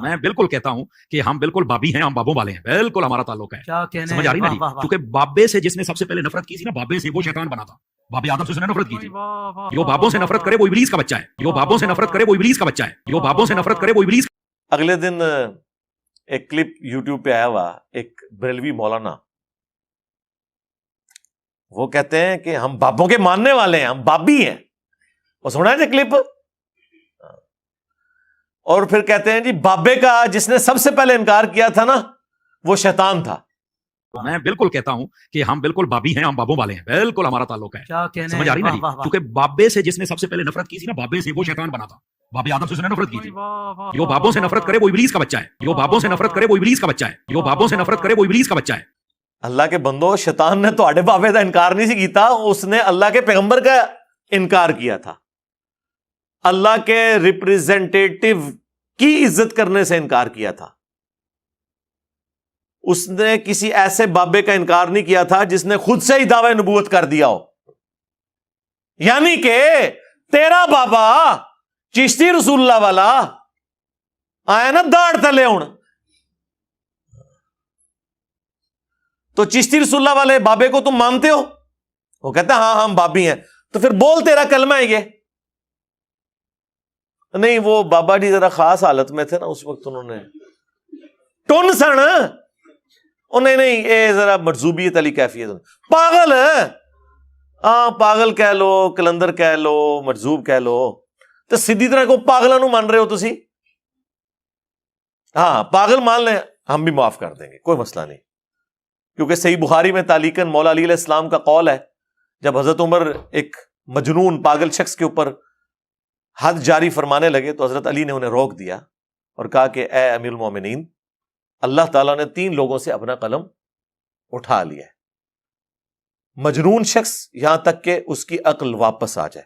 میں بالکل کہتا ہوں کہ ہم بالکل بابی ہیں، ہم بابوں والے ہیں، بالکل ہمارا تعلق ہے. سمجھ آ رہی نا جی؟ کیونکہ بابے سے جس نے سب سے پہلے نفرت کی تھی نا، بابے سے، وہ شیطان بنا تھا. بابے آدم سے اس نے نفرت کی تھی. جو بابوں سے نفرت کرے وہ ابلیس کا بچہ ہے. جو بابوں سے نفرت کرے وہ ابلیس کا بچہ ہے. جو بابوں سے نفرت کرے وہ ابلیس. اگلے دن ایک کلپ یوٹیوب پہ آیا ہوا، ایک بریلوی مولانا، وہ کہتے ہیں کہ ہم بابوں کے ماننے والے ہیں، ہم بابی ہیں. وہ سنا ہے جی کلپ؟ اور پھر کہتے ہیں جی بابے کا جس نے سب سے پہلے انکار کیا تھا نا، وہ شیطان تھا. میں بالکل کہتا ہوں کہ ہم بالکل بابی ہیں، ہم بابوں والے ہیں، بالکل ہمارا تعلق ہے. سمجھ آ رہی نا جی؟ کیونکہ بابے سے جس نے سب سے پہلے نفرت کی تھی نا، بابے سے، وہ شیطان بنا تھا. بابے آدم سے اس نے نفرت کی تھی. جو بابوں سے نفرت کرے وہ ابلیس کا بچہ ہے. جو بابوں سے نفرت کرے وہ ابلیس کا بچہ ہے. جو بابوں سے نفرت کرے وہ ابلیس کا بچہ ہے. اللہ کے بندو، شیطان نے تو بابے کا انکار نہیں سی کیتا، اس نے اللہ کے پیغمبر کا انکار کیا تھا. اللہ کے ریپریزنٹیٹو کی عزت کرنے سے انکار کیا تھا. اس نے کسی ایسے بابے کا انکار نہیں کیا تھا جس نے خود سے ہی دعوی نبوت کر دیا ہو. یعنی کہ تیرا بابا چشتی رسول اللہ والا آیا نا داڑ تلے ہوں، تو چشتی رسول اللہ والے بابے کو تم مانتے ہو؟ وہ کہتا ہے ہاں ہم بابی ہیں. تو پھر بول تیرا کلمہ ہے یہ. نہیں، وہ بابا جی ذرا خاص حالت میں تھے نا اس وقت، انہوں نے ٹون سن، نہیں اے ذرا مرزوبیت علی کیفیت، پاگل ہے. ہاں پاگل کہہ لو، کلندر کہہ لو، مرزوب کہہ لو، تو سیدھی طرح کو پاگلوں نو مان رہے ہو تسی. ہاں پاگل مان لیں، ہم بھی معاف کر دیں گے، کوئی مسئلہ نہیں. کیونکہ صحیح بخاری میں تعلیقاً مولا علی علیہ السلام کا قول ہے، جب حضرت عمر ایک مجنون پاگل شخص کے اوپر حد جاری فرمانے لگے تو حضرت علی نے انہیں روک دیا اور کہا کہ اے امیر المومنین، اللہ تعالیٰ نے 3 لوگوں سے اپنا قلم اٹھا لیا ہے. مجنون شخص یہاں تک کہ اس کی عقل واپس آ جائے،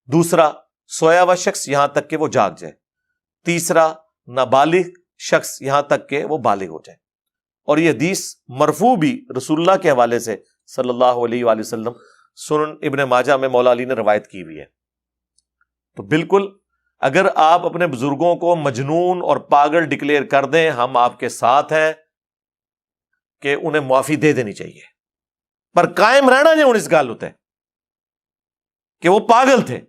دوسرا سویا ہوا شخص یہاں تک کہ وہ جاگ جائے، تیسرا نابالغ شخص یہاں تک کہ وہ بالغ ہو جائے. اور یہ حدیث مرفوع بھی رسول اللہ کے حوالے سے صلی اللہ علیہ وآلہ وسلم سنن ابن ماجہ میں مولا علی نے روایت کی ہوئی ہے. تو بالکل اگر آپ اپنے بزرگوں کو مجنون اور پاگل ڈکلیئر کر دیں، ہم آپ کے ساتھ ہیں کہ انہیں معافی دے دینی چاہیے، پر قائم رہنا نہیں ہوں اس گال ہوتے کہ وہ پاگل تھے.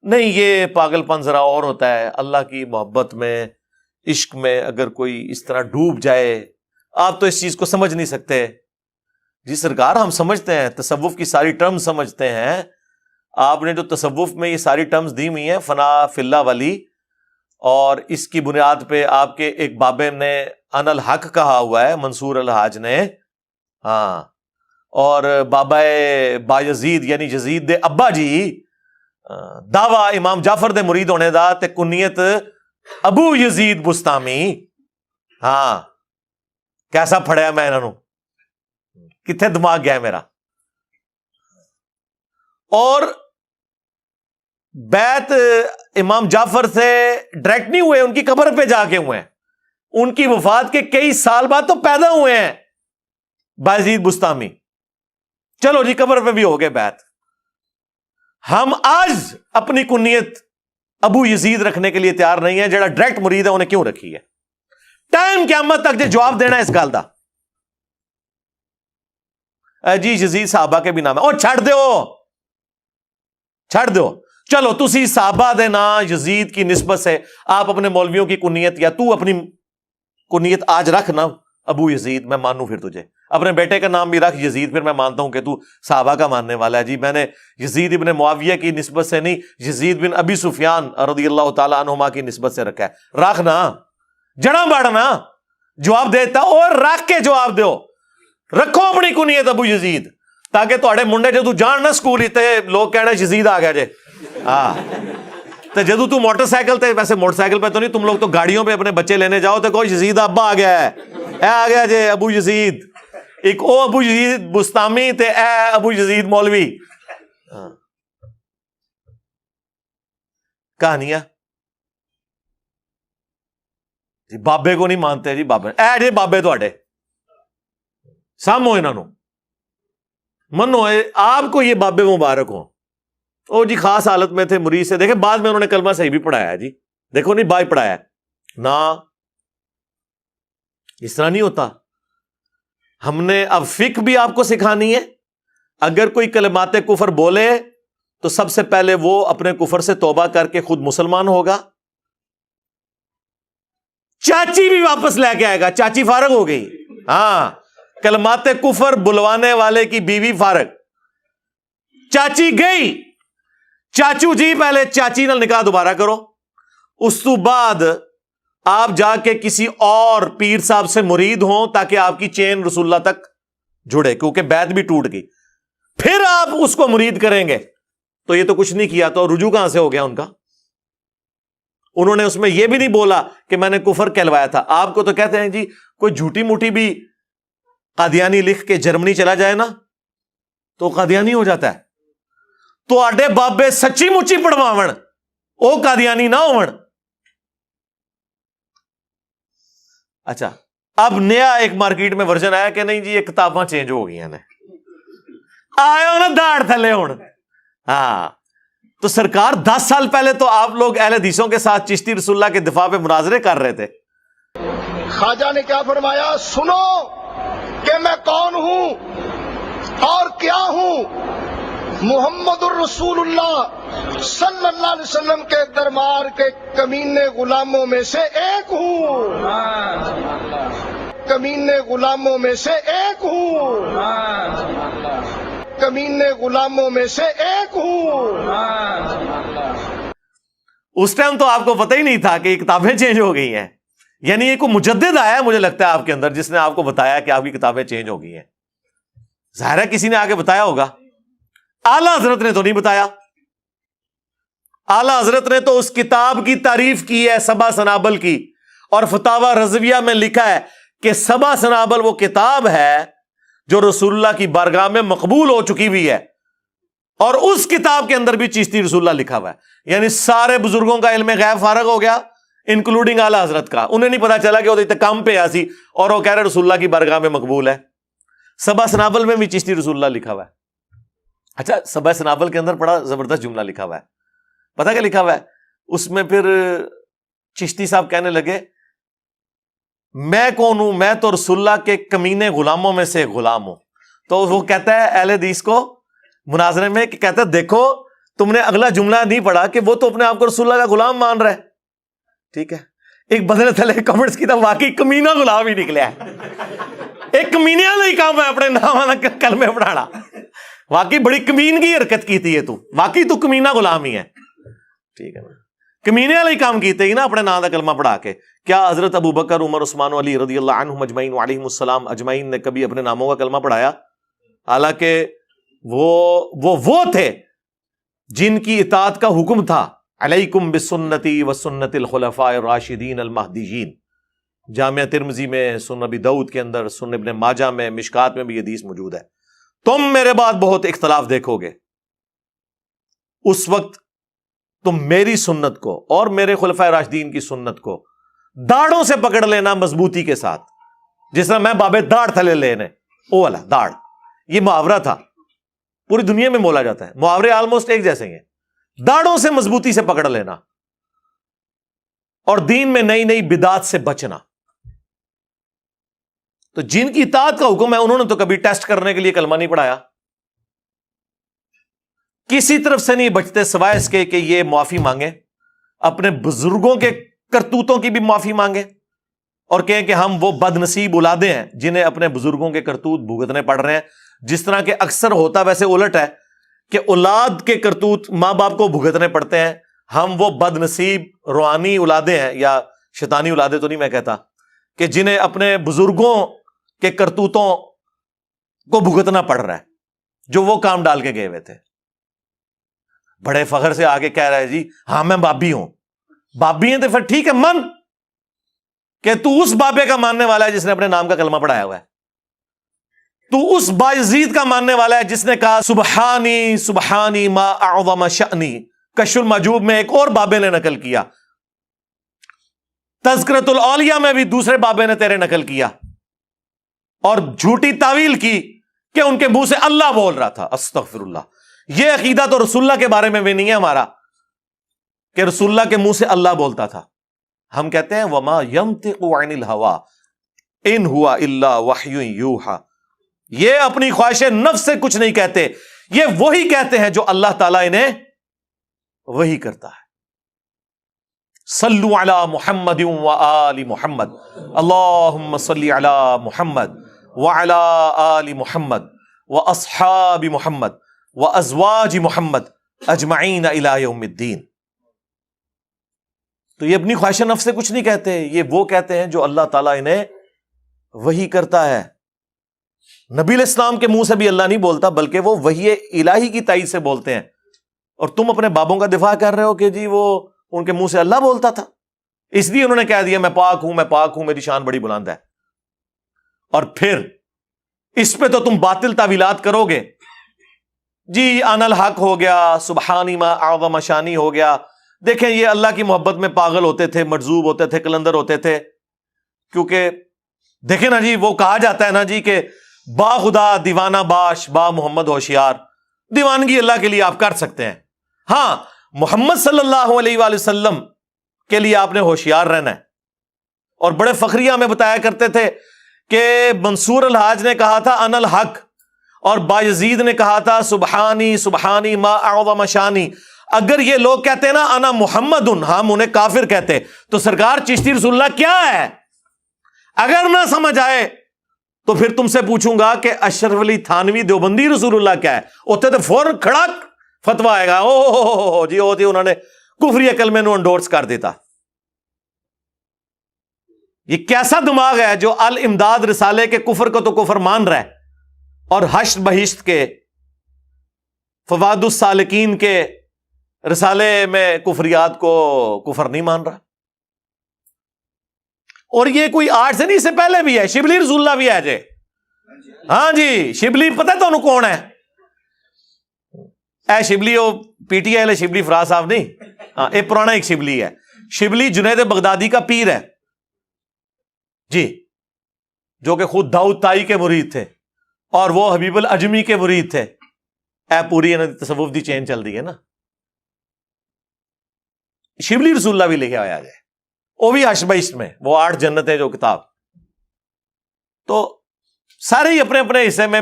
نہیں، یہ پاگل پن ذرا اور ہوتا ہے. اللہ کی محبت میں، عشق میں اگر کوئی اس طرح ڈوب جائے، آپ تو اس چیز کو سمجھ نہیں سکتے. جی سرکار، ہم سمجھتے ہیں، تصوف کی ساری ٹرم سمجھتے ہیں. آپ نے جو تصوف میں یہ ساری ٹرمز دی ہوئی ہیں، فنا فی اللہ ولی، اور اس کی بنیاد پہ آپ کے ایک بابے نے ان الحق کہا ہوا ہے، منصور الحاج نے. ہاں، اور بابا بایزید یعنی یزید دے ابا جی دعویٰ امام جعفر دے مرید ہونے دا تے کنیت ابو یزید بستامی. ہاں، کیسا پھڑیا میں انہوں، کتنے دماغ گیا میرا. اور بیعت امام جعفر سے ڈائریکٹ نہیں ہوئے، ان کی قبر پہ جا کے ہوئے ہیں. ان کی وفات کے کئی سال بعد تو پیدا ہوئے ہیں بایزید بستامی. چلو جی، قبر پہ بھی ہو گئے بیعت. ہم آج اپنی کنیت ابو یزید رکھنے کے لیے تیار نہیں ہے. جڑا ڈائریکٹ مرید ہے انہیں کیوں رکھی ہے؟ ٹائم قیامت تک جو جواب دینا ہے اس گل دا. جی یزید صحابہ کے بھی نام ہے، اور چھڑ دو. چلو تسی صحابہ دے نا یزید کی نسبت سے آپ اپنے مولویوں کی کنیت، یا تو اپنی کنیت آج رکھ نا ابو یزید، میں مانوں پھر تجھے. اپنے بیٹے کا نام بھی رکھ یزید، پھر میں مانتا ہوں کہ تو صحابہ کا ماننے والا ہے. جی میں نے یزید ابن معاویہ کی نسبت سے نہیں، یزید بن ابی سفیان رضی اللہ تعالیٰ عنہما کی نسبت سے رکھا ہے. رکھ نا، جڑا بڑھنا جواب دیتا، اور رکھ کے جواب دیو. رکھو اپنی کنیت ابو یزید، تاکہ تھوڑے منڈے جدو جان نہ سکول ہی تے لوگ کہنا یزید آ گیا جے. ہاں، تو جدو تو موٹر سائیکل تے، ویسے موٹر سائیکل پہ تو نہیں، تم لوگ تو گاڑیوں پہ اپنے بچے لینے جاؤ تو کہو یزید ابا آ گیا ہے، اے آ گیا جے ابو یزید. ایک او ابو یزید بستامی تے اے ابو یزید مولوی. کہانیاں جی بابے کو نہیں مانتے. جی بابے اے جی بابے تھوڑے سامو انہوں نے منو، آپ کو یہ بابے مبارک ہوں. او جی خاص حالت میں تھے، مرید سے دیکھیں بعد میں انہوں نے کلمہ صحیح بھی پڑھایا ہے. جی دیکھو نہیں بھائی پڑھایا نا، اس طرح نہیں ہوتا. ہم نے اب فقہ بھی آپ کو سکھانی ہے. اگر کوئی کلمات کفر بولے تو سب سے پہلے وہ اپنے کفر سے توبہ کر کے خود مسلمان ہوگا. چاچی بھی واپس لے کے آئے گا. چاچی فارغ ہو گئی. ہاں، کلمات کفر بلوانے والے کی بیوی فارغ. چاچی گئی، چاچو جی پہلے چاچی نال نکاح دوبارہ کرو. اس تو بعد آپ جا کے کسی اور پیر صاحب سے مرید ہوں تاکہ آپ کی چین رسول اللہ تک جڑے، کیونکہ بیعت بھی ٹوٹ گئی. پھر آپ اس کو مرید کریں گے. تو یہ تو کچھ نہیں کیا، تو رجوع کہاں سے ہو گیا ان کا؟ انہوں نے اس میں یہ بھی نہیں بولا کہ میں نے کفر کہلوایا تھا. آپ کو تو کہتے ہیں جی کوئی جھوٹی موٹی بھی قادیانی لکھ کے جرمنی چلا جائے نا تو قادیانی ہو جاتا ہے. تو آڈے بابے سچی مچی پڑھواون او قادیانی نہ ہون. اچھا، اب نیا ایک مارکیٹ میں ورژن آیا کہ نہیں جی یہ کتاباں چینج ہو گئی ہیں. آئے نا داڑ تھلے ہون. ہاں، تو سرکار 10 سال پہلے تو آپ لوگ اہل حدیثوں کے ساتھ چشتی رسول اللہ کے دفاع پہ مناظرے کر رہے تھے. خواجہ نے کیا فرمایا؟ سنو کہ میں کون ہوں اور کیا ہوں. محمد الرسول اللہ صلی اللہ علیہ وسلم کے دربار کے کمینے غلاموں میں سے ایک ہوں. کمینے غلاموں میں سے ایک ہوں. کمینے غلاموں میں سے ایک ہوں. اس ٹائم تو آپ کو پتہ ہی نہیں تھا کہ یہ کتابیں چینج ہو گئی ہیں. یعنی یہ کوئی مجدد آیا ہے مجھے لگتا ہے آپ کے اندر، جس نے آپ کو بتایا کہ آپ کی کتابیں چینج ہو گئی ہیں. ظاہر ہے کسی نے آگے بتایا ہوگا. اعلیٰ حضرت نے تو نہیں بتایا. اعلیٰ حضرت نے تو اس کتاب کی تعریف کی ہے سبع سنابل کی، اور فتاوی رضویہ میں لکھا ہے کہ سبع سنابل وہ کتاب ہے جو رسول اللہ کی بارگاہ میں مقبول ہو چکی ہوئی ہے، اور اس کتاب کے اندر بھی چشتی رسول اللہ لکھا ہوا ہے. یعنی سارے بزرگوں کا علم غیب فارغ ہو گیا انکلوڈنگ اعلیٰ حضرت کا. انہیں نہیں پتا چلا کہ وہ اتنے کام پہ آسی اور وہ کہہ رہے رسول اللہ کی بارگاہ میں مقبول ہے. سبع سنابل میں بھی چشتی رسول اللہ لکھا ہوا ہے. اچھا، سبع سنابل کے اندر بڑا زبردست جملہ لکھا ہوا ہے. پتہ کیا لکھا ہوا ہے اس میں؟ پھر چشتی صاحب کہنے لگے میں کون ہوں؟ میں تو رسول اللہ کے کمینے غلاموں میں سے غلام ہوں. تو وہ کہتا ہے اہل حدیث کو مناظرے میں کہ کہتا ہے دیکھو تم نے اگلا جملہ نہیں پڑھا کہ وہ تو اپنے آپ کو رسول اللہ کا غلام مان رہا ہے. ٹھیک ہے، ایک بدلے تھلے کمنٹس کی تھا واقعی کمینہ غلام ہی نکلیا ہے. ایک کمینہ نہیں کام ہے اپنے نام والا کلمے پڑھانا. واقعی بڑی کمین کی حرکت کی تھی یہ. تو واقعی تو کمینہ غلام ہی ہے. ٹھیک ہے نا، کمینے والی کام کیتے ہی نا اپنے نام کا کلمہ پڑھا کے. کیا حضرت ابو بکر، عمر، عثمان و علی رضی اللہ عنہم اجمعین وعلیہم السلام اجمعین نے کبھی اپنے ناموں کا کلمہ پڑھایا؟ حالانکہ وہ تھے جن کی اطاعت کا حکم تھا علیکم بسنتی وسنت الخلفاء الراشدین المہدیین. جامعہ ترمذی میں، سنن ابی داؤد کے اندر، سنن ابن ماجہ میں، مشکات میں بھی یہ حدیث موجود ہے. تم میرے بعد بہت اختلاف دیکھو گے، اس وقت تم میری سنت کو اور میرے خلفائے راشدین کی سنت کو داڑھوں سے پکڑ لینا مضبوطی کے ساتھ. جس طرح میں بابے داڑھ تھلے لینے، او والا داڑھ. یہ محاورہ تھا، پوری دنیا میں بولا جاتا ہے. محاورے آلموسٹ ایک جیسے ہیں. داڑھوں سے مضبوطی سے پکڑ لینا اور دین میں نئی نئی بدعات سے بچنا. تو جن کی اطاعت کا حکم ہے انہوں نے تو کبھی ٹیسٹ کرنے کے لیے کلمہ نہیں پڑھایا. کسی طرف سے نہیں بچتے سوائے اس کے کہ یہ معافی مانگے، اپنے بزرگوں کے کرتوتوں کی بھی معافی مانگے، اور کہیں کہ ہم وہ بد نصیب اولادیں ہیں جنہیں اپنے بزرگوں کے کرتوت بھگتنے پڑ رہے ہیں. جس طرح کہ اکثر ہوتا ویسے الٹ ہے کہ اولاد کے کرتوت ماں باپ کو بھگتنے پڑتے ہیں. ہم وہ بد نصیب روحانی اولادیں ہیں، یا شیطانی اولادیں تو نہیں میں کہتا، کہ جنہیں اپنے بزرگوں کے کرتوتوں کو بھگتنا پڑ رہا ہے جو وہ کام ڈال کے گئے ہوئے تھے. بڑے فخر سے آگے کہہ رہا ہے جی ہاں میں بابی ہوں. بابی ہیں تو پھر ٹھیک ہے، من کہ تو اس بابے کا ماننے والا ہے جس نے اپنے نام کا کلمہ پڑھایا ہوا ہے. تو اس بایزید کا ماننے والا ہے جس نے کہا سبحانی سبحانی ما اعظم شأنی. کشف المحجوب میں ایک اور بابے نے نقل کیا، تذکرۃ الاولیاء میں بھی دوسرے بابے نے تیرے نقل کیا، اور جھوٹی تعویل کی کہ ان کے منہ سے اللہ بول رہا تھا. استغفر اللہ. یہ عقیدہ تو رسول اللہ کے بارے میں بھی نہیں ہے ہمارا کہ رسول اللہ کے منہ سے اللہ بولتا تھا. ہم کہتے ہیں وما ينطق عن الهوى ان هو الا وحی یوحى. یہ اپنی خواہش نفس سے کچھ نہیں کہتے, یہ وہی کہتے ہیں جو اللہ تعالیٰ انہیں وہی کرتا ہے. صلو علی محمد وآل محمد, اللہم صلی علی محمد وعلی آل محمد واصحاب محمد وازواج محمد اجمعین الی یوم الدین. تو یہ اپنی خواہش نفس سے کچھ نہیں کہتے, یہ وہ کہتے ہیں جو اللہ تعالیٰ انہیں وحی کرتا ہے. نبی علیہ السلام کے منہ سے بھی اللہ نہیں بولتا, بلکہ وہ وحی الہی کی تائید سے بولتے ہیں. اور تم اپنے بابوں کا دفاع کر رہے ہو کہ جی وہ ان کے منہ سے اللہ بولتا تھا, اس لیے انہوں نے کہہ دیا میں پاک ہوں, میں پاک ہوں, میری شان بڑی بلند ہے. اور پھر اس پہ تو تم باطل تعویلات کرو گے, جی انا الحق ہو گیا, سبحانی ما اعظم شانی ہو گیا. دیکھیں یہ اللہ کی محبت میں پاگل ہوتے تھے, مجذوب ہوتے تھے, کلندر ہوتے تھے, کیونکہ دیکھیں نا جی وہ کہا جاتا ہے نا جی کہ با خدا دیوانہ باش با محمد ہوشیار. دیوانگی اللہ کے لیے آپ کر سکتے ہیں, ہاں محمد صلی اللہ علیہ وآلہ وسلم کے لیے آپ نے ہوشیار رہنا ہے. اور بڑے فخریہ ہمیں بتایا کرتے تھے کہ منصور الحاج نے کہا تھا انا الحق, اور بایزید نے کہا تھا سبحانی سبحانی ما اعظم شانی. اگر یہ لوگ کہتے ہیں نا انا محمد, ہم انہیں کافر کہتے. تو سرکار چشتی رسول اللہ کیا ہے؟ اگر نہ سمجھ آئے تو پھر تم سے پوچھوں گا کہ اشرف علی تھانوی دیوبندی رسول اللہ کیا ہے. اتنے تو فوراً کھڑک فتوا آئے گا, او جی ہوتی انہوں نے کفری کلمے نو انڈورس کر دیتا. یہ کیسا دماغ ہے جو الامداد رسالے کے کفر کو تو کفر مان رہا ہے, اور حشر بہشت کے فواد السالکین کے رسالے میں کفریات کو کفر نہیں مان رہا. اور یہ کوئی آج سے نہیں, اس سے پہلے بھی ہے. شبلی رسول اللہ بھی ہے جی, ہاں جی شبلی پتہ ہے تو کون ہے؟ اے شبلی وہ P T I Shibli Faraz صاحب نہیں, ہاں یہ پرانا ایک شبلی ہے. شبلی جنید بغدادی کا پیر ہے جی, جو کہ خود داؤد تائی کے مرید تھے, اور وہ حبیب العجمی کے مرید تھے. اے پوری تصوف دی چین چل رہی ہے نا. شبلی رسول اللہ بھی لکھا ہوا ہے, وہ بھی حشبہشت میں, وہ 8 جنتیں جو کتاب. تو سارے ہی اپنے اپنے حصے میں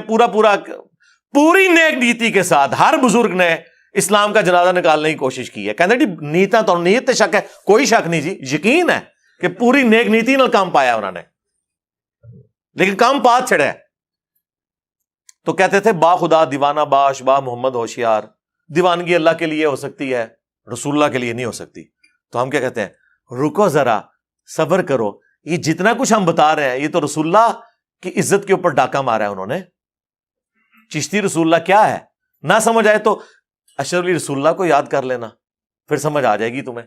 پوری نیک نیتی کے ساتھ ہر بزرگ نے اسلام کا جنازہ نکالنے کی کوشش کی ہے. کہتے جی نیتا تو نیت تے شک ہے, کوئی شک نہیں جی, یقین ہے کہ پوری نیک نیتی نال کام پایا انہوں نے, لیکن کام پات چھڑا ہے. تو کہتے تھے با خدا دیوانہ باش با محمد ہوشیار. دیوانگی اللہ کے لیے ہو سکتی ہے, رسول اللہ کے لیے نہیں ہو سکتی. تو ہم کیا کہتے ہیں, رکو ذرا, صبر کرو. یہ جتنا کچھ ہم بتا رہے ہیں یہ تو رسول اللہ کی عزت کے اوپر ڈاکہ مارا ہے انہوں نے. چشتی رسول اللہ کیا ہے نہ سمجھ آئے تو اشرف علی رسول اللہ کو یاد کر لینا, پھر سمجھ آ جائے گی تمہیں.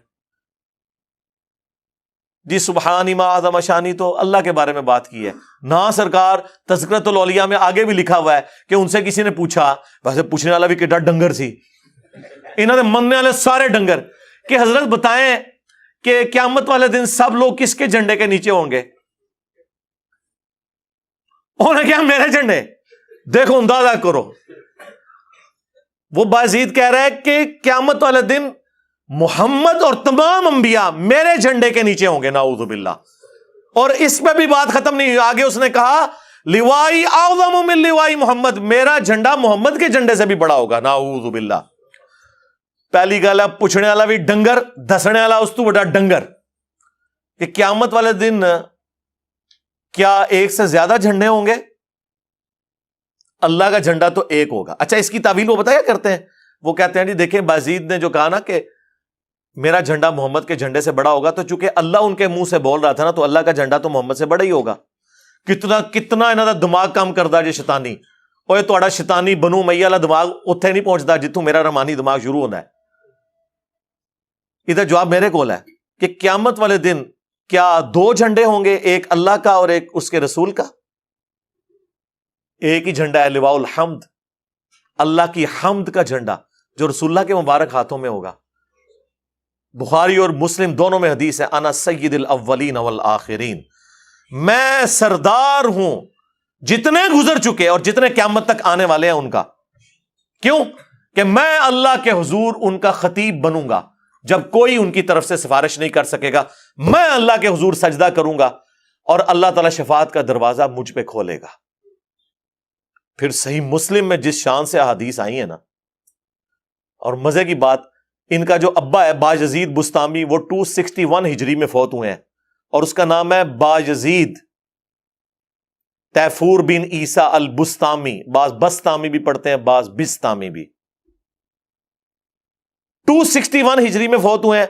جی سبحانی ما اعظم شانی تو اللہ کے بارے میں بات کی ہے نہ. سرکار تذکرۃ الاولیاء میں آگے بھی لکھا ہوا ہے کہ ان سے کسی نے پوچھا, ویسے پوچھنے والا بھی کڈا ڈنگر سی, انہوں نے مننے والے سارے ڈنگر, کہ حضرت بتائیں کہ قیامت والے دن سب لوگ کس کے جھنڈے کے نیچے ہوں گے؟ انہوں نے کہا میرے جھنڈے. دیکھو اندازہ کرو, وہ بازید کہہ رہا ہے کہ قیامت والے دن محمد اور تمام انبیاء میرے جھنڈے کے نیچے ہوں گے, نعوذ باللہ. اور اس پہ بھی بات ختم نہیں ہوئی, آگے اس نے کہا لوائی اعظم من لوائی محمد, میرا جھنڈا محمد کے جھنڈے سے بھی بڑا ہوگا, نعوذ باللہ. پہلی گل ہے پوچھنے والا بھی ڈنگر, دسنے والا اس تو بڑا ڈنگر, کہ قیامت والے دن کیا ایک سے زیادہ جھنڈے ہوں گے؟ اللہ کا جھنڈا تو ایک ہوگا. اچھا اس کی تعویل وہ بتایا کرتے ہیں, وہ کہتے ہیں جی دیکھیں بازید نے جو کہا نا کہ میرا جھنڈا محمد کے جھنڈے سے بڑا ہوگا, تو چونکہ اللہ ان کے منہ سے بول رہا تھا نا, تو اللہ کا جھنڈا تو محمد سے بڑا ہی ہوگا. کتنا انہوں دا دماغ کام کردا جی شیطانی. اوے تہاڈا شیطانی بنو امیہ والا دماغ اوتھے نہیں پہنچدا جتوں میرا رحمانی دماغ شروع ہوتا ہے. ادھر جواب میرے کول ہے کہ قیامت والے دن کیا 2 جھنڈے ہوں گے, ایک اللہ کا اور ایک اس کے رسول کا؟ ایک ہی جھنڈا ہے, لواء الحمد, اللہ کی حمد کا جھنڈا, جو رسول اللہ کے مبارک ہاتھوں میں ہوگا. بخاری اور مسلم دونوں میں حدیث ہے, انا سید الاولین والآخرین, میں سردار ہوں جتنے گزر چکے اور جتنے قیامت تک آنے والے ہیں ان کا. کیوں؟ کہ میں اللہ کے حضور ان کا خطیب بنوں گا. جب کوئی ان کی طرف سے سفارش نہیں کر سکے گا، میں اللہ کے حضور سجدہ کروں گا اور اللہ تعالیٰ شفاعت کا دروازہ مجھ پہ کھولے گا۔ پھر صحیح مسلم میں جس شان سے احادیث آئی ہیں نا، اور مزے کی بات، ان کا جو ابا ہے باجزید بستامی، وہ 261 ہجری میں فوت ہوئے ہیں، اور اس کا نام ہے باجزید تیفور بن عیسیٰ البستامی، بعض بستامی بھی پڑھتے ہیں، بعض بستامی بھی۔ 261 ہجری میں فوت ہوئے ہیں،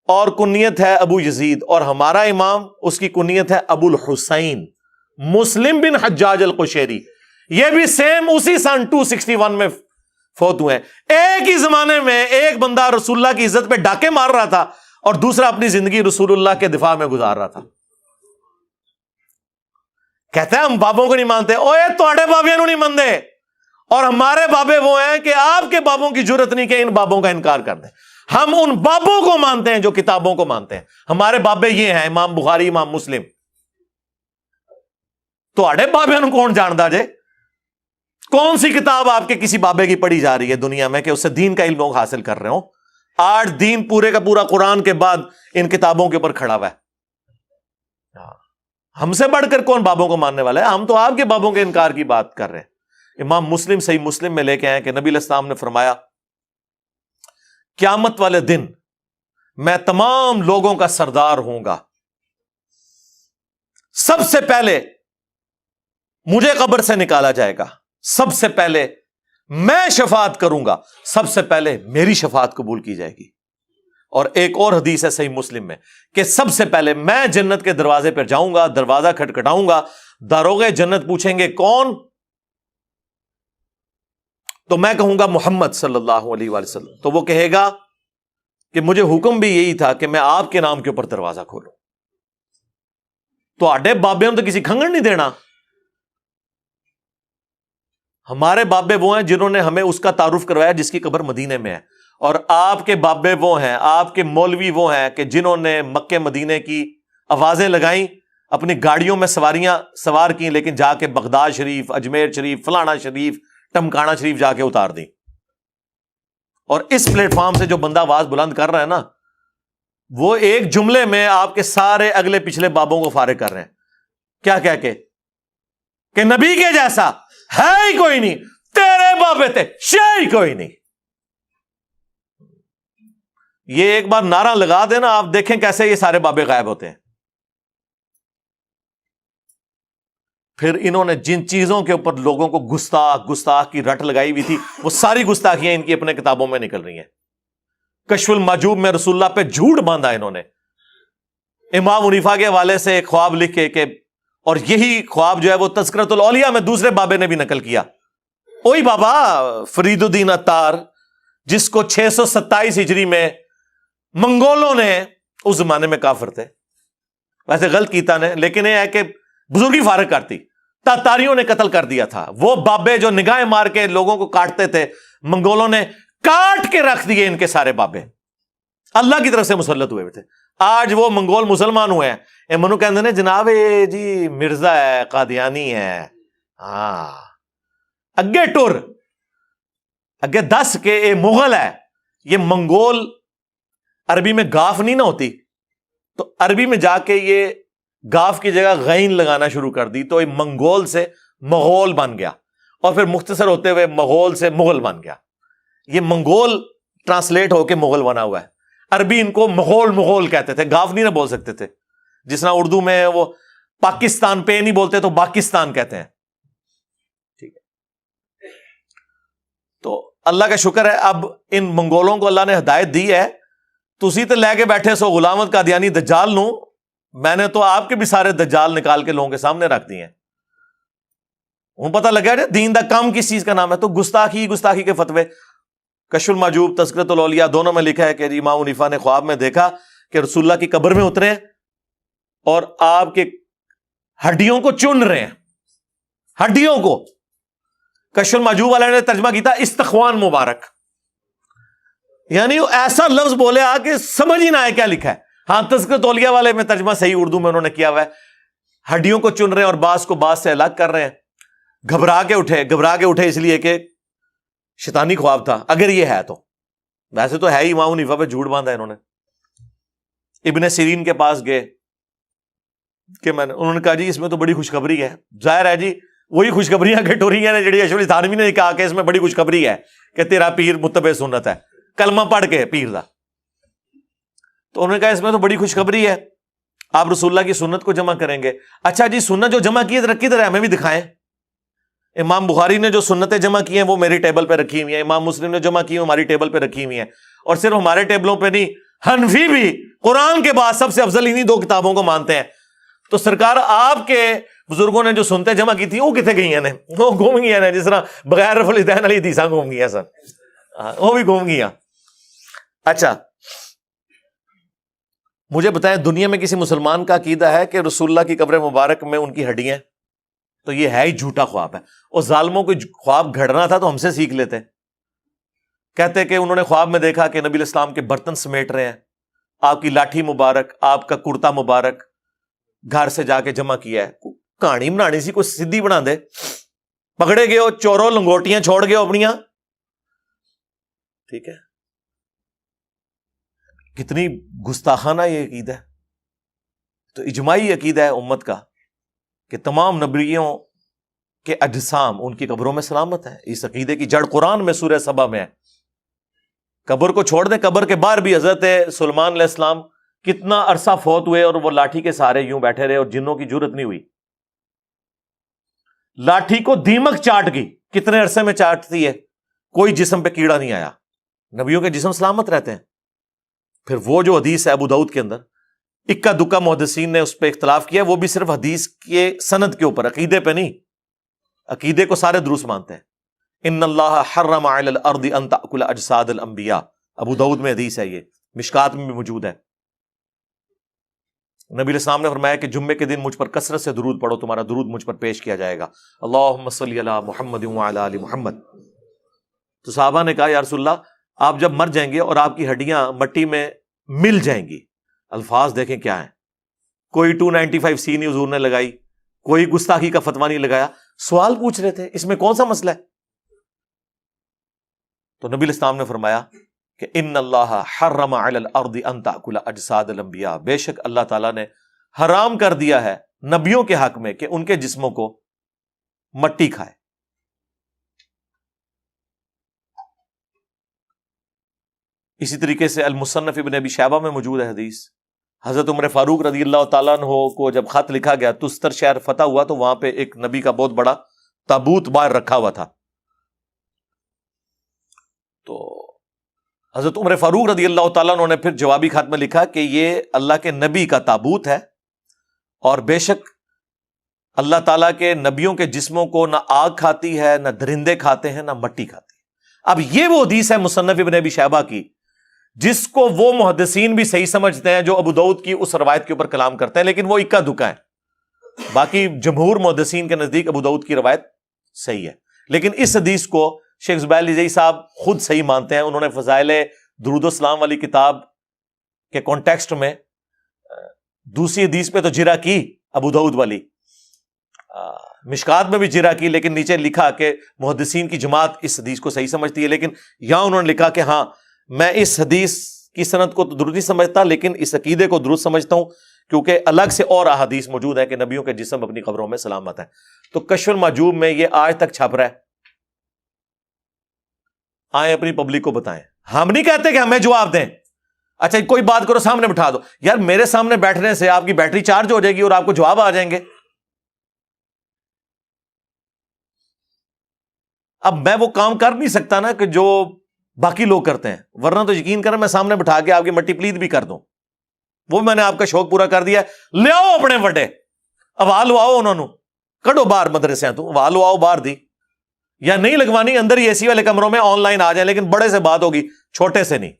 اور کنیت ہے ابو یزید، اور ہمارا امام اس کی کنیت ہے ابو الحسین مسلم بن حجاج القشیری، یہ بھی سیم اسی سن 261 میں فوت ہوئے ہیں۔ ایک ہی زمانے میں ایک بندہ رسول اللہ کی عزت پہ ڈاکے مار رہا تھا اور دوسرا اپنی زندگی رسول اللہ کے دفاع میں گزار رہا تھا۔ کہتے ہیں ہم بابوں کو نہیں مانتے، اوے تواڈے بابیاں نو نہیں مانتے، اور ہمارے بابے وہ ہیں کہ آپ کے بابوں کی جرت نہیں کہ ان بابوں کا انکار کر دیں۔ ہم ان بابوں کو مانتے ہیں جو کتابوں کو مانتے ہیں۔ ہمارے بابے یہ ہیں امام بخاری، امام مسلم۔ تواڈے بابیاں نو کون جاندا جے؟ کون سی کتاب آپ کے کسی بابے کی پڑھی جا رہی ہے دنیا میں کہ اس سے دین کا علم لوگ حاصل کر رہے ہوں؟ آج دین پورے کا پورا قرآن کے بعد ان کتابوں کے اوپر کھڑا ہوا ہے۔ ہم سے بڑھ کر کون بابوں کو ماننے والا ہے؟ ہم تو آپ کے بابوں کے انکار کی بات کر رہے ہیں۔ امام مسلم صحیح مسلم میں لے کے آئے کہ نبی علیہ السلام نے فرمایا قیامت والے دن میں تمام لوگوں کا سردار ہوں گا، سب سے پہلے مجھے قبر سے نکالا جائے گا، سب سے پہلے میں شفاعت کروں گا، سب سے پہلے میری شفاعت قبول کی جائے گی۔ اور ایک اور حدیث ہے صحیح مسلم میں کہ سب سے پہلے میں جنت کے دروازے پر جاؤں گا، دروازہ کھٹکھٹاؤں گا، داروغے جنت پوچھیں گے کون؟ تو میں کہوں گا محمد صلی اللہ علیہ وآلہ وسلم۔ تو وہ کہے گا کہ مجھے حکم بھی یہی تھا کہ میں آپ کے نام کے اوپر دروازہ کھولوں۔ تو آڈے بابے تو کسی کھنگڑ نہیں دینا۔ ہمارے بابے وہ ہیں جنہوں نے ہمیں اس کا تعارف کروایا جس کی قبر مدینے میں ہے، اور آپ کے بابے وہ ہیں، آپ کے مولوی وہ ہیں کہ جنہوں نے مکے مدینے کی آوازیں لگائیں، اپنی گاڑیوں میں سواریاں سوار کی، لیکن جا کے بغداد شریف، اجمیر شریف، فلانا شریف، ٹمکانا شریف جا کے اتار دی۔ اور اس پلیٹ فارم سے جو بندہ آواز بلند کر رہا ہے نا، وہ ایک جملے میں آپ کے سارے اگلے پچھلے بابوں کو فارغ کر رہے ہیں۔ کیا کہہ کے کہ نبی کے جیسا ہے ہی کوئی نہیں، تیرے بابے تھے شے ہی کوئی نہیں۔ یہ ایک بار نعرہ لگا دینا، آپ دیکھیں کیسے یہ سارے بابے غائب ہوتے ہیں۔ پھر انہوں نے جن چیزوں کے اوپر لوگوں کو گستاخ کی رٹ لگائی ہوئی تھی، وہ ساری گستاخیاں ان کی اپنے کتابوں میں نکل رہی ہیں۔ کشف المحجوب میں رسول اللہ پہ جھوٹ باندھا انہوں نے، امام حنیفہ کے حوالے سے ایک خواب لکھے کہ، اور یہی خواب جو ہے وہ تذکرۃ الاولیاء میں دوسرے بابے نے بھی نقل کیا۔ وہی بابا فرید الدین عطار، جس کو 627 ہجری میں منگولوں نے، اس زمانے میں کافر تھے، ویسے غلط کیتا نے، لیکن یہ ہے کہ بزرگی فارغ کرتی، تاتاریوں نے قتل کر دیا تھا۔ وہ بابے جو نگاہیں مار کے لوگوں کو کاٹتے تھے، منگولوں نے کاٹ کے رکھ دیے ان کے سارے بابے، اللہ کی طرف سے مسلط ہوئے تھے۔ آج وہ منگول مسلمان ہوئے ہیں، اے منو کہندے نے جناب اے جی مرزا ہے، قادیانی ہے، ہاں اگے ٹر اگے دس کے اے مغل ہے۔ یہ منگول عربی میں گاف نہیں نہ ہوتی، تو عربی میں جا کے یہ گاف کی جگہ غین لگانا شروع کر دی، تو یہ منگول سے مغول بن گیا، اور پھر مختصر ہوتے ہوئے مغول سے مغل بن گیا۔ یہ منگول ٹرانسلیٹ ہو کے مغل بنا ہوا ہے۔ عربی ان کو مغول کہتے تھے، گاف نہیں نہ بول سکتے تھے، جس طرح اردو میں وہ پاکستان پہ نہیں بولتے تو پاکستان کہتے ہیں۔ ٹھیک ہے، تو اللہ کا شکر ہے اب ان منگولوں کو اللہ نے ہدایت دی ہے، تسی تے لے کے بیٹھے سو غلامت قادیانی دجال نو، میں نے تو آپ کے بھی سارے دجال نکال کے لوگوں کے سامنے رکھ دیے ہیں۔ ان پتہ لگا جائے دین دا کام کس چیز کا نام ہے، تو گستاخی کے فتوے۔ کشف المحجوب، تذکرۃ الاولیاء دونوں میں لکھا ہے کہ امام حنیفہ نے خواب میں دیکھا کہ رسول اللہ کی قبر میں اترے اور آپ کے ہڈیوں کو چن رہے ہیں، ہڈیوں کو۔ کشف المحجوب والے نے ترجمہ کیا استخوان مبارک، یعنی وہ ایسا لفظ بولے کہ سمجھ ہی نہ آئے کیا لکھا ہے۔ ہاں تذکرۃ الاولیاء والے میں ترجمہ صحیح اردو میں انہوں نے کیا ہوا ہے، ہڈیوں کو چن رہے ہیں اور بعض کو بعض سے الگ کر رہے ہیں۔ گھبرا کے اٹھے اس لیے کہ شیطانی خواب تھا، اگر یہ ہے تو ویسے تو ہے ہی امام حنیفہ پہ جھوٹ باندھا انہوں نے. ابن سیرین کے پاس گئے کہ انہوں نے کہا جی اس میں تو بڑی خوشخبری ہے. ظاہر ہے جی وہی خوشخبریاں کٹوریاں نے جڑی اشرف علی تھانوی نے کہا کہ اس میں بڑی خوشخبری ہے کہ تیرا پیر متبع سنت ہے, کلمہ پڑھ کے پیر دا. تو انہوں نے کہا اس میں تو بڑی خوشخبری ہے, آپ رسول اللہ کی سنت کو جمع کریں گے. اچھا جی سنت جو جمع کی ہے کدھر ہے, ہمیں بھی دکھائیں. امام بخاری نے جو سنتیں جمع کی ہیں وہ میری ٹیبل پہ رکھی ہوئی ہیں, امام مسلم نے جمع کی ہیں ہماری ٹیبل پہ رکھی ہوئی ہیں. اور صرف ہمارے ٹیبلوں پہ نہیں, حنفی بھی قرآن کے بعد سب سے افضل انہی دو کتابوں کو مانتے ہیں. تو سرکار آپ کے بزرگوں نے جو سنتیں جمع کی تھی وہ کتنے گئی ہیں, وہ گھوم گئی ہیں, جس طرح بغیر رفع الیدین علی حدیثاں گھوم گئی ہیں سر, وہ بھی گھوم گئی ہیں. اچھا مجھے بتائیں دنیا میں کسی مسلمان کا عقیدہ ہے کہ رسول اللہ کی قبر مبارک میں ان کی ہڈیاں, تو یہ ہے ہی جھوٹا خواب ہے. اور ظالموں کو خواب گھڑنا تھا تو ہم سے سیکھ لیتے. کہتے کہ انہوں نے خواب میں دیکھا کہ نبی علیہ السلام کے برتن سمیٹ رہے ہیں, آپ کی لاٹھی مبارک, آپ کا کرتا مبارک گھر سے جا کے جمع کیا ہے. کہانی بنانی سی, کوئی سدھی بنا دے. پکڑے گئے ہو چوروں, لنگوٹیاں چھوڑ گئے ہو اپنیاں, ٹھیک ہے. کتنی گستاخانہ یہ عقیدہ ہے. تو اجماعی عقیدہ ہے امت کا کہ تمام نبیوں کے اجسام ان کی قبروں میں سلامت ہیں. اس عقیدے کی جڑ قرآن میں سورہ سبا میں ہے. قبر کو چھوڑ دیں, قبر کے باہر بھی حضرت سلیمان علیہ السلام کتنا عرصہ فوت ہوئے اور وہ لاٹھی کے سہارے یوں بیٹھے رہے اور جنوں کی جرت نہیں ہوئی. لاٹھی کو دیمک چاٹ گئی, کتنے عرصے میں چاٹتی ہے, کوئی جسم پہ کیڑا نہیں آیا. نبیوں کے جسم سلامت رہتے ہیں. پھر وہ جو حدیث ہے ابو داؤد کے اندر, اکا دکا محدثین نے اس پہ اختلاف کیا, وہ بھی صرف حدیث کے سند کے اوپر, عقیدے پہ نہیں. عقیدے کو سارے درست مانتے ہیں. ان اللہ حرم علی الارض ان تأکل اجساد الانبیاء, ابو داؤد میں حدیث ہے, یہ مشکات میں بھی موجود ہے. نبی علیہ السلام نے فرمایا کہ جمعے کے دن مجھ پر کثرت سے درود پڑھو, تمہارا درود مجھ پر پیش کیا جائے گا. اللہم صلی علی محمد وعلی آل محمد. تو صحابہ نے کہا یا رسول اللہ آپ جب مر جائیں گے اور آپ کی ہڈیاں مٹی میں مل جائیں گی, الفاظ دیکھیں کیا ہیں, کوئی 295C نہیں حضور نے لگائی, کوئی گستاخی کا فتویٰ نہیں لگایا, سوال پوچھ رہے تھے اس میں کون سا مسئلہ ہے. تو نبی علیہ السلام نے فرمایا کہ ان اللہ حرم علی الارض ان تأکل اجساد الانبیاء, بے شک اللہ تعالیٰ نے حرام کر دیا ہے نبیوں کے حق میں کہ ان کے جسموں کو مٹی کھائے. اسی طریقے سے المصنف ابن ابی شیبہ میں موجود ہے حدیث, حضرت عمر فاروق رضی اللہ تعالیٰ عنہ کو جب خط لکھا گیا تستر شہر فتح ہوا تو وہاں پہ ایک نبی کا بہت بڑا تابوت باہر رکھا ہوا تھا. تو حضرت عمر فاروق رضی اللہ تعالیٰ عنہ نے پھر جوابی خط میں لکھا کہ یہ اللہ کے نبی کا تابوت ہے, اور بے شک اللہ تعالیٰ کے نبیوں کے جسموں کو نہ آگ کھاتی ہے, نہ درندے کھاتے ہیں, نہ مٹی کھاتی ہے. اب یہ وہ حدیث ہے مصنف ابن ابی شیبہ کی جس کو وہ محدثین بھی صحیح سمجھتے ہیں جو ابو داؤد کی اس روایت کے اوپر کلام کرتے ہیں, لیکن وہ اکا دکا ہے. باقی جمہور محدثین کے نزدیک ابو داؤد کی روایت صحیح ہے, لیکن اس حدیث کو شیخ زبیر علی زئی صاحب خود صحیح مانتے ہیں. انہوں نے فضائل درود و سلام والی کتاب کے کانٹیکسٹ میں دوسری حدیث پہ تو جرا کی ابو داؤد والی, مشکات میں بھی جرا کی, لیکن نیچے لکھا کہ محدثین کی جماعت اس حدیث کو صحیح سمجھتی ہے. لیکن یہاں انہوں نے لکھا کہ ہاں میں اس حدیث کی سند کو تو درست نہیں سمجھتا, لیکن اس عقیدے کو درست سمجھتا ہوں کیونکہ الگ سے اور احادیث موجود ہے کہ نبیوں کے جسم اپنی قبروں میں سلامت ہے. تو کشف المحجوب میں یہ آج تک چھپ رہا ہے. آئیں اپنی پبلک کو بتائیں, ہم نہیں کہتے کہ ہمیں جواب دیں. اچھا کوئی بات کرو سامنے بٹھا دو, یار میرے سامنے بیٹھنے سے آپ کی بیٹری چارج ہو جائے گی اور آپ کو جواب آ جائیں گے. اب میں وہ کام کر نہیں سکتا نا کہ جو باقی لوگ کرتے ہیں, ورنہ تو یقین کریں میں سامنے بٹھا کے آپ کی مٹی پلیت بھی کر دوں. وہ میں نے آپ کا شوق پورا کر دیا. لے آؤ اپنے وڈے, آواز لواؤ انہوں نے, کڈو باہر مدرسے ہیں, تو آواز لواؤ باہر دی, یا نہیں لگوانی اندر ہی اے سی والے کمروں میں آن لائن آ جائیں, لیکن بڑے سے بات ہوگی, چھوٹے سے نہیں.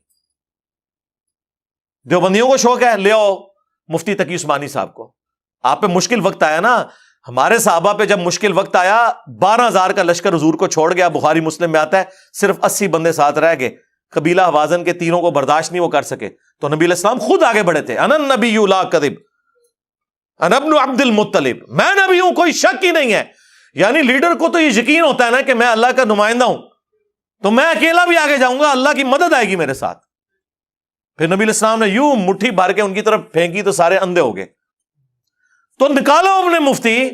دیوبندیوں کو شوق ہے, لے آؤ مفتی تقی عثمانی صاحب کو. آپ پہ مشکل وقت آیا نا, ہمارے صحابہ پہ جب مشکل وقت آیا 12,000 کا لشکر حضور کو چھوڑ گیا, بخاری مسلم میں آتا ہے, صرف 80 بندے ساتھ رہ گئے. قبیلہ حوازن کے تینوں کو برداشت نہیں وہ کر سکے, تو نبی علیہ السلام خود آگے بڑھے تھے. انا النبی لا کذب انا ابن عبد المطلب, میں نبی ہوں, کوئی شک ہی نہیں ہے. یعنی لیڈر کو تو یہ یقین ہوتا ہے نا کہ میں اللہ کا نمائندہ ہوں, تو میں اکیلا بھی آگے جاؤں گا, اللہ کی مدد آئے گی میرے ساتھ. پھر نبی علیہ السلام نے یوں مٹھی بھر کے ان کی طرف پھینکی تو سارے اندھے ہو گئے. تو نکالو اپنے مفتی,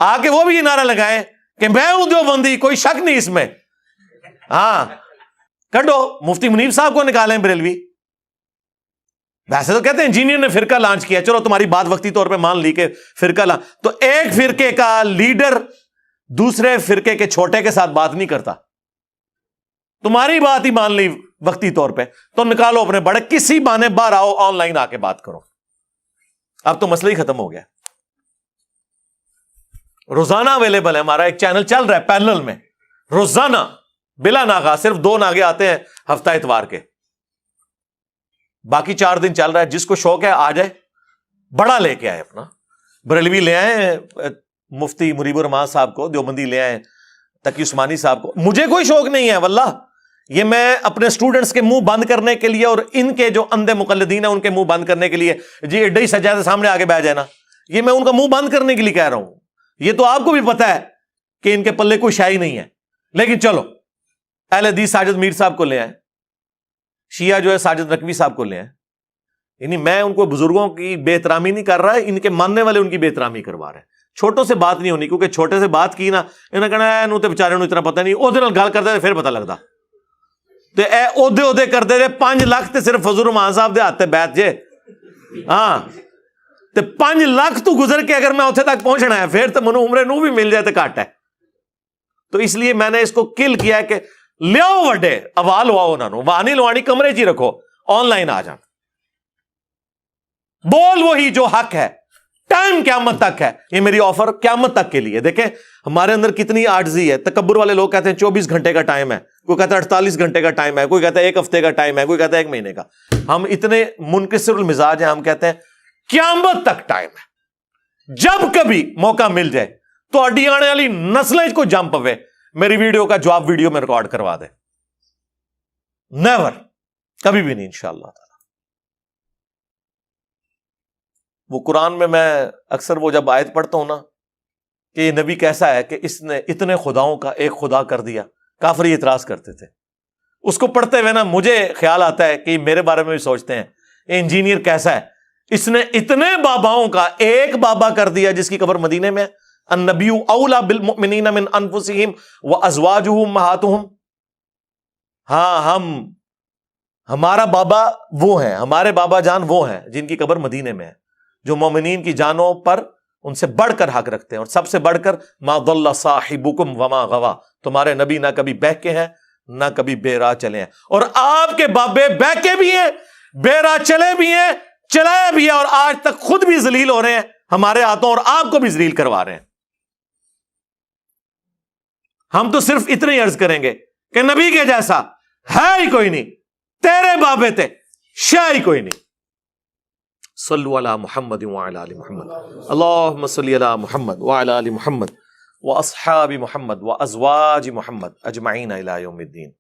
آ کے وہ بھی یہ نعرہ لگائے کہ میں ہوں دیوبندی, کوئی شک نہیں اس میں. ہاں کڈو, مفتی منیب صاحب کو نکالیں بریلوی. ویسے تو کہتے ہیں انجینئر نے فرقہ لانچ کیا, چلو تمہاری بات وقتی طور پہ مان لی کہ فرقہ تو ایک فرقے کا لیڈر دوسرے فرقے کے چھوٹے کے ساتھ بات نہیں کرتا. تمہاری بات ہی مان لی وقتی طور پہ, تو نکالو اپنے بڑے, کسی بہانے باہر آؤ, آن لائن آ کے بات کرو. اب تو مسئلہ ہی ختم ہو گیا. روزانہ اویلیبل ہے, ہمارا ایک چینل چل رہا ہے پیرلل میں, روزانہ بلا ناغہ, صرف 2 ناغے آتے ہیں ہفتہ اتوار کے, باقی 4 دن چل رہا ہے. جس کو شوق ہے آ جائے, بڑا لے کے آئے اپنا. بریلوی لے آئے مفتی منیب الرحمان صاحب کو, دیوبندی لے آئے تقی عثمانی صاحب کو. مجھے کوئی شوق نہیں ہے واللہ, یہ میں اپنے سٹوڈنٹس کے منہ بند کرنے کے لیے اور ان کے جو اندھے مقلدین ہیں ان کے منہ بند کرنے کے لیے, جی ایڈے ہی سجادہ سامنے آگے بیٹھ جائے نا, یہ میں ان کا منہ بند کرنے کے لیے کہہ رہا ہوں. یہ تو آپ کو بھی پتا ہے کہ ان کے پلے کوئی شائی نہیں ہے, لیکن چلو اہل حدیث ساجد میر صاحب کو لے آئے, شیعہ جو ہے ساجد نقوی صاحب کو لے آئے. یعنی میں ان کو بزرگوں کی بے احترامی نہیں کر رہا ہے, ان کے ماننے والے ان کی بے احترامی کروا رہے ہیں. چھوٹوں سے بات نہیں ہونی, کیونکہ چھوٹے سے بات کی نا, انہیں کہنا ہے انہوں تے بیچارے نوں اتنا پتہ نہیں, اودے نال گل کرتے پھر پتہ لگتا. تے اے اودے کرتے رہے, 5 لاکھ تے صرف فضل الرحمان صاحب دے ہاتھ تے بیٹھ جے. ہاں تے 5 لاکھ تو گزر کے اگر میں اتنے تک پہنچنا ہے پھر تو منو عمرے نو بھی مل جائے تو گھٹ ہے. تو اس لیے میں نے اس کو کل کیا کہ لیاؤ وڈے اوا لواؤ, انہوں نے واہ نہیں لوانی, کمرے چ ہی رکھو, آن لائن آ جان. بول وہی جو حق ہے, ٹائم قیامت تک ہے. یہ میری آفر قیامت تک کے لیے. دیکھیں ہمارے اندر کتنی عاجزی ہے. تکبر والے لوگ کہتے ہیں 24 گھنٹے کا ٹائم ہے, کوئی کہتا ہے 48 گھنٹے کا ٹائم ہے, کوئی کہتا ہے 1 ہفتے کا ٹائم ہے, کوئی کہتا ہے 1 مہینے کا. ہم اتنے منکسر المزاج ہیں, ہم کہتے ہیں قیامت تک ٹائم ہے. جب کبھی موقع مل جائے تو اڈی آنے والی نسلیں کو جم پوے, میری ویڈیو کا جواب ویڈیو میں ریکارڈ کروا دے. نیور, کبھی بھی نہیں انشاءاللہ تعالی. وہ قرآن میں اکثر وہ جب آیت پڑھتا ہوں نا کہ یہ نبی کیسا ہے کہ اس نے اتنے خداؤں کا ایک خدا کر دیا, کافر یہ اعتراض کرتے تھے. اس کو پڑھتے ہوئے نا مجھے خیال آتا ہے کہ میرے بارے میں بھی سوچتے ہیں, یہ انجینئر کیسا ہے, اس نے اتنے باباؤں کا ایک بابا کر دیا جس کی قبر مدینے میں. النبی اولا بالمؤمنین من انفسہم وازواجہ امہاتہم. ہاں ہمارا بابا وہ ہیں, ہمارے بابا جان وہ ہیں جن کی قبر مدینے میں ہے, جو مومنین کی جانوں پر ان سے بڑھ کر حق رکھتے ہیں, اور سب سے بڑھ کر ما ضل صاحبکم وما غوا, تمہارے نبی نہ کبھی بہکے ہیں نہ کبھی بے راہ چلے ہیں, اور آپ کے بابے بہکے بھی ہیں, بے راہ چلے بھی ہیں, چلائے بھی ہیں, اور آج تک خود بھی ذلیل ہو رہے ہیں ہمارے ہاتھوں, اور آپ کو بھی ذلیل کروا رہے ہیں. ہم تو صرف اتنے ہی عرض کریں گے کہ نبی کے جیسا ہے ہی کوئی نہیں, تیرے بابے تھے شاہ ہی کوئی نہیں. صلو علی محمد وعلی آل محمد, اللہم صلی علی محمد وعلی آل محمد واصحاب محمد وازواج محمد اجمعین الی یوم الدین.